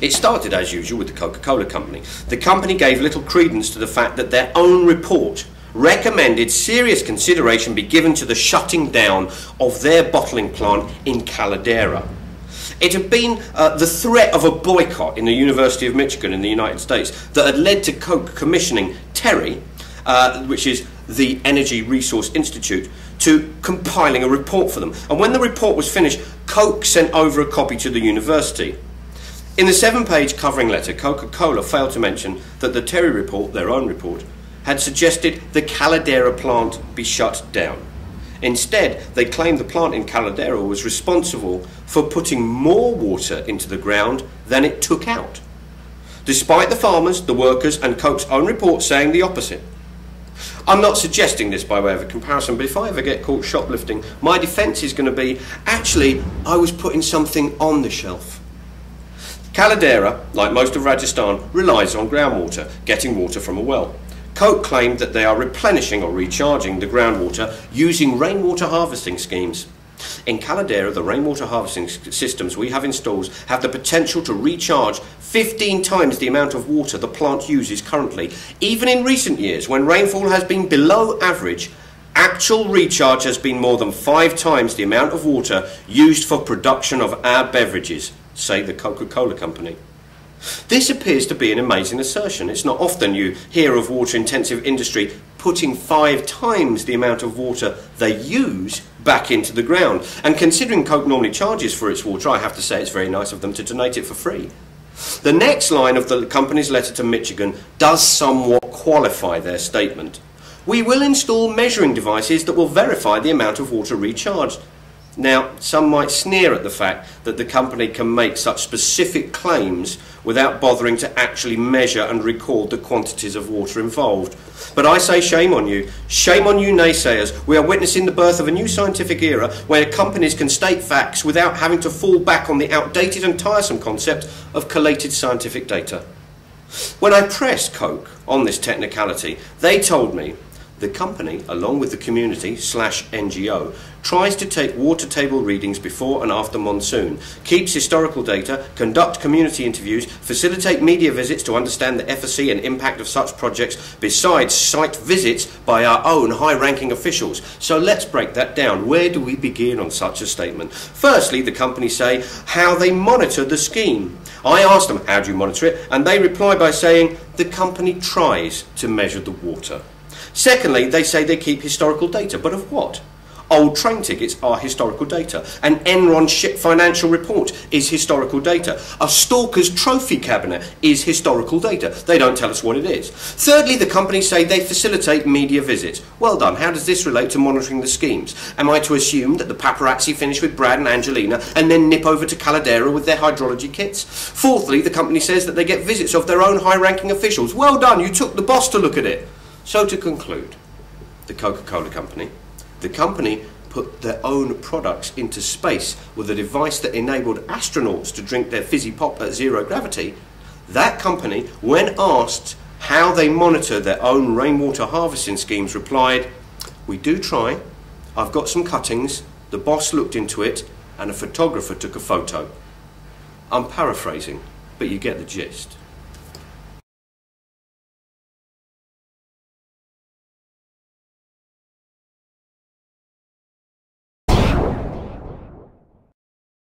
It started, as usual, with the Coca-Cola company. The company gave little credence to the fact that their own report recommended serious consideration be given to the shutting down of their bottling plant in Caldera. It had been the threat of a boycott in the University of Michigan in the United States that had led to Coke commissioning TERI, which is the Energy Resource Institute, to compiling a report for them. And when the report was finished, Coke sent over a copy to the university. In the 7-page covering letter, Coca-Cola failed to mention that the TERI report, their own report, had suggested the Caldera plant be shut down. Instead, they claimed the plant in Caldera was responsible for putting more water into the ground than it took out, despite the farmers, the workers and Coke's own report saying the opposite. I'm not suggesting this by way of a comparison, but if I ever get caught shoplifting, my defence is going to be, actually, I was putting something on the shelf. Caldera, like most of Rajasthan, relies on groundwater, getting water from a well. Coke claimed that they are replenishing or recharging the groundwater using rainwater harvesting schemes. In Caldera, the rainwater harvesting systems we have installed have the potential to recharge 15 times the amount of water the plant uses currently. Even in recent years, when rainfall has been below average, actual recharge has been more than 5 times the amount of water used for production of our beverages, say the Coca-Cola company. This appears to be an amazing assertion. It's not often you hear of water-intensive industry putting 5 times the amount of water they use back into the ground. And considering Coke normally charges for its water, I have to say it's very nice of them to donate it for free. The next line of the company's letter to Michigan does somewhat qualify their statement. We will install measuring devices that will verify the amount of water recharged. Now, some might sneer at the fact that the company can make such specific claims without bothering to actually measure and record the quantities of water involved. But I say shame on you naysayers. We are witnessing the birth of a new scientific era where companies can state facts without having to fall back on the outdated and tiresome concept of collated scientific data. When I pressed Coke on this technicality, they told me the company, along with the community/NGO, tries to take water table readings before and after monsoon, keeps historical data, conduct community interviews, facilitate media visits to understand the efficacy and impact of such projects, besides site visits by our own high-ranking officials. So let's break that down. Where do we begin on such a statement? Firstly, the company say how they monitor the scheme. I asked them, how do you monitor it? And they reply by saying the company tries to measure the water. Secondly, they say they keep historical data, but of what? Old train tickets are historical data. An Enron ship financial report is historical data. A stalker's trophy cabinet is historical data. They don't tell us what it is. Thirdly, the companies say they facilitate media visits. Well done. How does this relate to monitoring the schemes? Am I to assume that the paparazzi finish with Brad and Angelina and then nip over to Caldera with their hydrology kits? Fourthly, the company says that they get visits of their own high-ranking officials. Well done. You took the boss to look at it. So to conclude, the Coca-Cola company, the company put their own products into space with a device that enabled astronauts to drink their fizzy pop at zero gravity. That company, when asked how they monitor their own rainwater harvesting schemes, replied, "We do try. I've got some cuttings, the boss looked into it, and a photographer took a photo." I'm paraphrasing, but you get the gist.